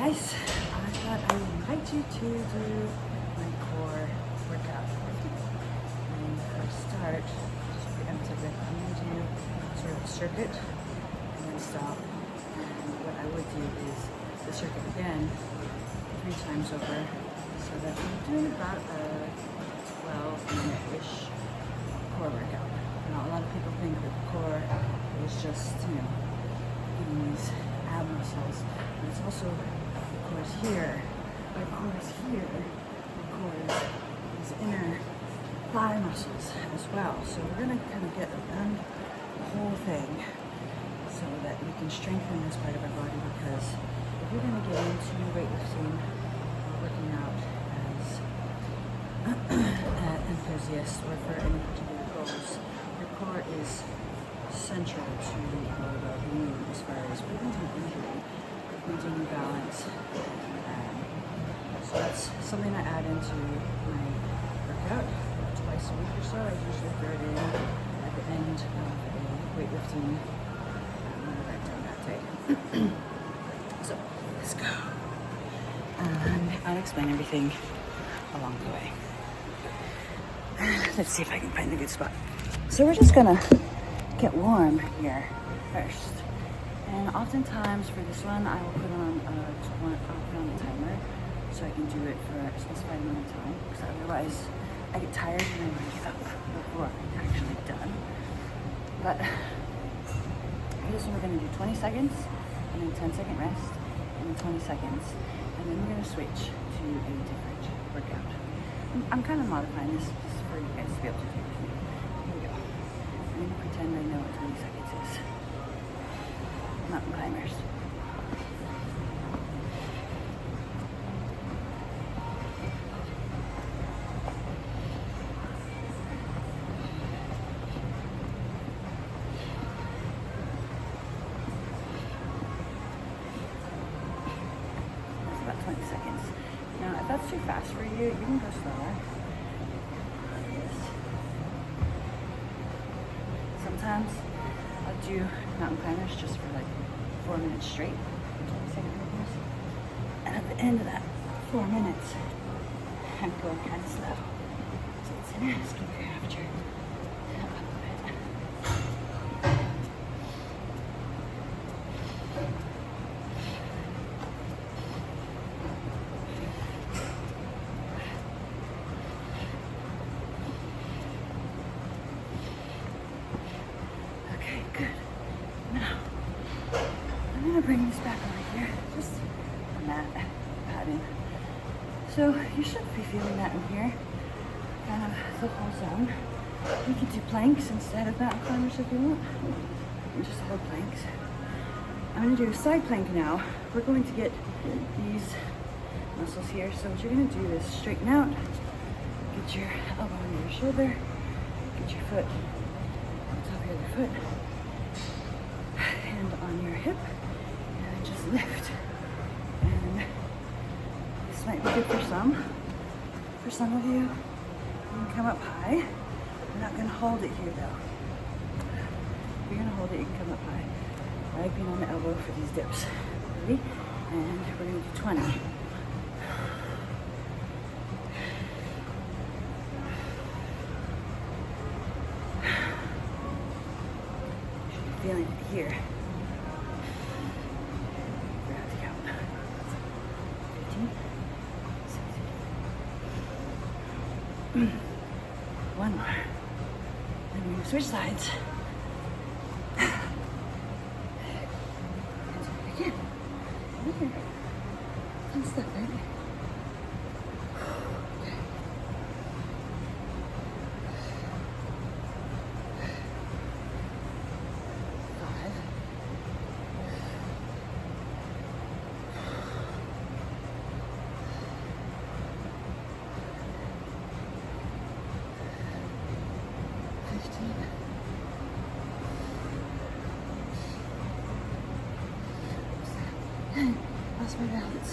guys, I thought I would invite you to do my core workout. And for a start, just preemptively, I'm going to do sort of a circuit and then stop. And what I would do is the circuit again 3 times over, so that I'm doing about a 12-minute-ish core workout. Now, a lot of people think that the core is just, getting these ab muscles, but it's also the core is here, the core is here, the core is these inner thigh muscles as well. So we're going to kind of get around the whole thing so that we can strengthen this part of our body, because if you're going to get into weightlifting or working out as an enthusiast or for any particular goals, your core is central to our well-being as far as preventing injury, preventing imbalance. So that's something I add into my workout twice a week or so. I usually throw it in at the end of a weightlifting event on that day. So let's go. And I'll explain everything along the way. Let's see if I can find a good spot. So we're just gonna get warm here first, and oftentimes for this one I will put on a timer so I can do it for a specified amount of time, because otherwise I get tired and I want to give up before I'm actually done. But for this one we're going to do 20 seconds and then 10-second rest and then 20 seconds, and then we're going to switch to a different workout. I'm kind of modifying this just for you guys to be able to do with me. Here we go. I'm going to pretend I know what 20 seconds is. Mountain climbers. That's about 20 seconds. Now, if that's too fast for you, you can go slower. Sometimes I'll do mountain climbers just for like 4 minutes straight, 20-second intervals. And at the end of that 4 minutes, I'm going kind of slow. So it's in a skinnier after. Okay, good. Now, I'm going to bring this back over here, just a mat padding. So you should be feeling that in here, kind of the whole zone. You can do planks instead of mountain climbers if you want. You just hold planks. I'm going to do a side plank now. We're going to get these muscles here. So what you're going to do is straighten out, get your elbow under your shoulder, get your foot on top of your other foot, hand on your hip, and then just lift. And this might be good for some. For some of you, you can come up high. We're not going to hold it here though. If you're going to hold it, you can come up high. I like being on the elbow for these dips. Ready? And we're going to do 20. Feeling it here. We're going to count. 15, 16. One more. Then we're going to switch sides. And do it again. Over here. Fun stuff, right? Lost my balance.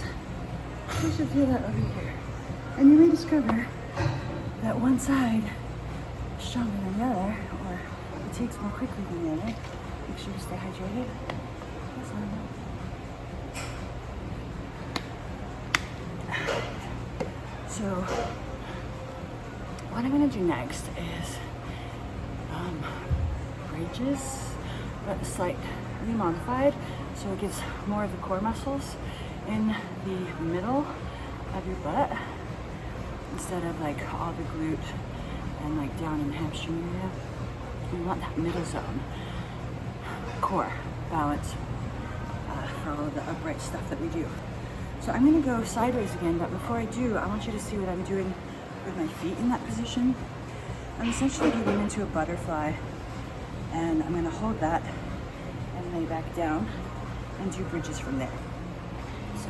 You should feel that over here. And you may discover that one side is stronger than the other, or fatigues more quickly than the other. Make sure to stay hydrated. That's normal. So what I'm gonna do next is bridges, but slightly modified, so it gives more of the core muscles in the middle of your butt instead of like all the glute and like down in the hamstring area. You want that middle zone, core, balance, for all of the upright stuff that we do. So I'm gonna go sideways again, but before I do, I want you to see what I'm doing with my feet in that position. I'm essentially getting into a butterfly, and I'm gonna hold that and lay back down and do bridges from there. So,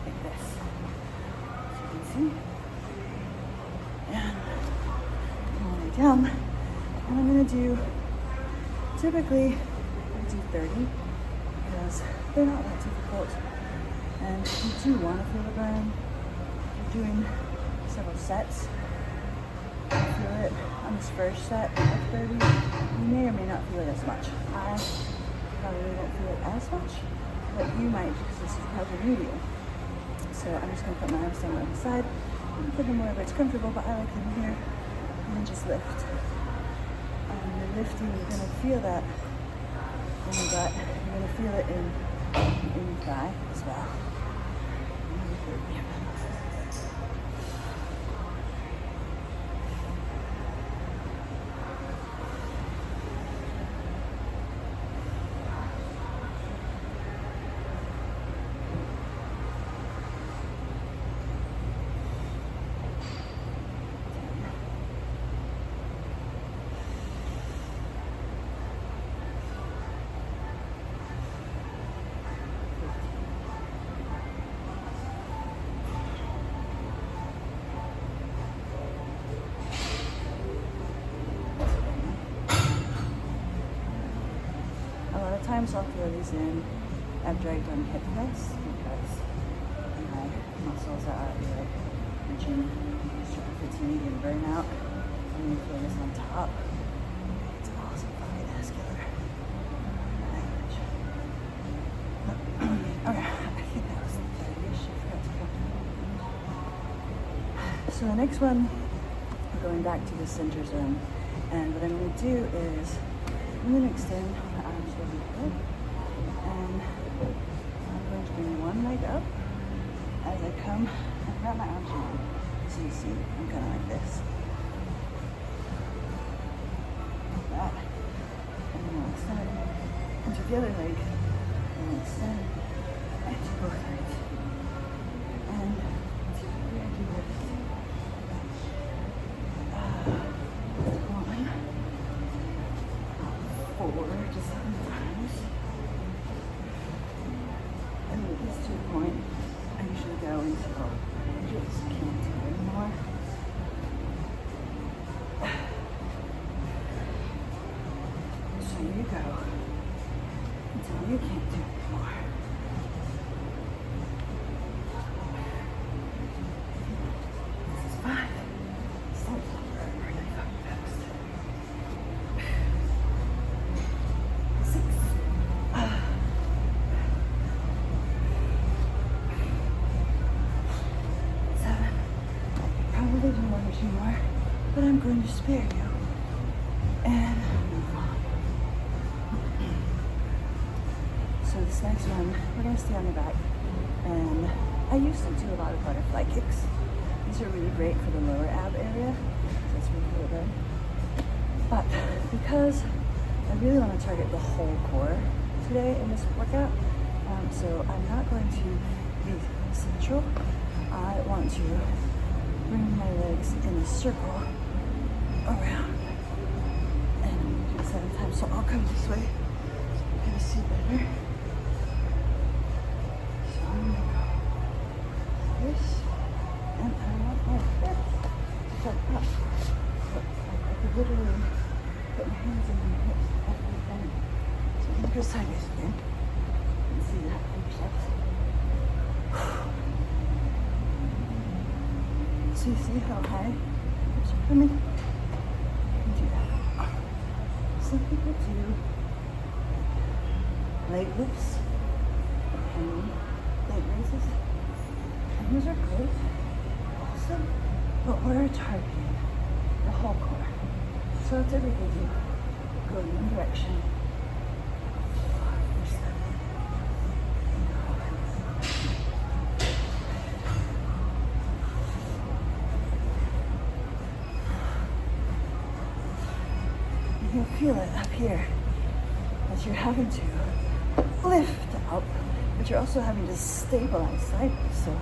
like this. So you can see. And I'm gonna lay down, and I'm gonna do, typically, I do 30, because they're not that difficult. And you do want to feel the burn. You're doing several sets. You feel it on this first set of 30. You may or may not feel it as much. I probably won't feel it as much, but you might because this is probably new to you. So I'm just going to put my arms down on the side and put them wherever it's comfortable, but I like them here. And then just lift. And you're lifting, you're going to feel that in your butt. You're going to feel it in your thigh as well. Sometimes I'll throw these in after I've done hip thrusts because my muscles are like reaching fatigue and burnout. And you throw this on top. It's awesome cardiovascular. Okay, I think that was the 30-ish. So the next one, we're going back to the center zone. And what I'm going to do is I'm going to extend my arms over the head, and I'm going to bring one leg up as I come and wrap my arms around. So you see, I'm kind of like this. Like that. And then I'll extend into the other leg, and I'll extend into both legs. And typically I do this. To 7 times. And at this 2 point, I usually go until I just can't do it anymore. So you go until you can't do it anymore. This is 5. Stop. Really fucking fast. 6. 7. Probably do 1 or 2 more, but I'm going to spare you. And move on. So this next one, we're going to stay on the back. And I used to do a lot of butterfly kicks. These are really great for the lower ab area. So that's really good. But because I really want to target the whole core today in this workout, so I'm not going to be central. I want to bring my legs in a circle around and do 7 times. So I'll come this way so you can see better. So I'm going to go like this, and I want like this to go up. So I could literally put my hands in my hips at the end. So I'm going to go sideways again. You can see that for yourselves. So you see how high hips are coming? You can do that. Some people do leg lifts and leg raises. And those are great. Also, system, but we're targeting the whole core. So typically you go in one direction. You'll feel it up here as you're having to lift up, but you're also having to stabilize sideways. So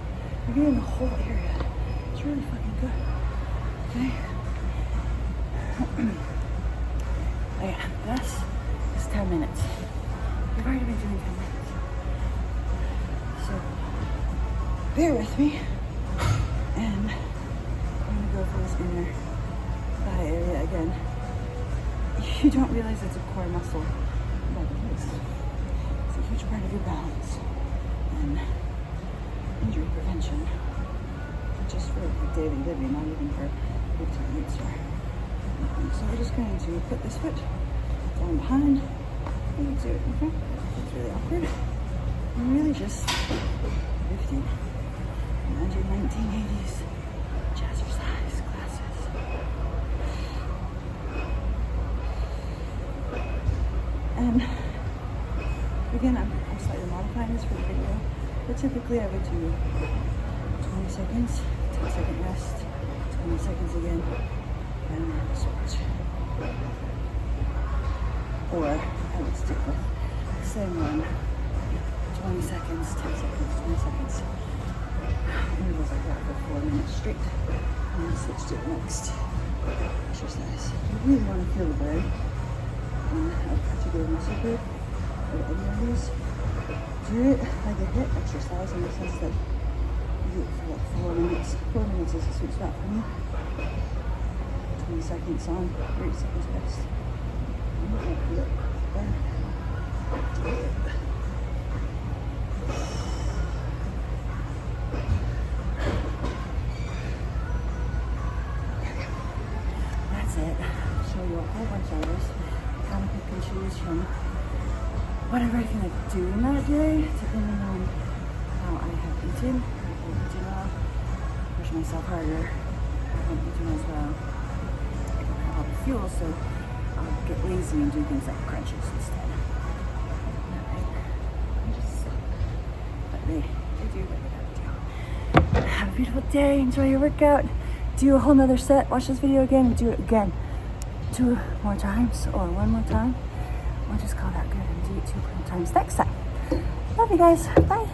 you're getting the whole area. It's really fucking good. Okay. Okay, this is 10 minutes. We've already been doing 10 minutes. So bear with me. And I'm gonna go for this inner thigh area again. You don't realize it's a core muscle, but it is. It's a huge part of your balance and injury prevention. Just for daily living, not even for big time use. So we're just going to put this foot down behind and do it in front. It's really awkward. I'm really just lifting. Imagine 1980s jazzercise classes. And again, I'm slightly modifying this for the video, but typically I would do 20 seconds, 10-second rest, 20 seconds again, and then switch. Or I would stick with the same one, 20 seconds, 10 seconds, 20 seconds. Intervals like that for 4 minutes straight, and then switch to the next exercise. You really want to feel the burn. A particular muscle group or any of these. Do it like a HIIT exercise in the sense that you do it for like 4 minutes. 4 minutes is a sweet spot for me. 20 seconds on, 30 seconds rest. I'm not gonna feel it. That's it. Show you a whole bunch of others. Kind of pick and choose from whatever I feel like doing that day, depending on how I have eaten. If I've eaten well, push myself harder. If I haven't eaten as well, I don't have all the fuel, so I'll get lazy and do things like crunches instead. I just suck. But they do what they gotta do. Have a beautiful day. Enjoy your workout. Do a whole nother set. Watch this video again and do it again. 2 more times or 1 more time. We'll just call that good and do it 2 more times next time. Love you guys. Bye.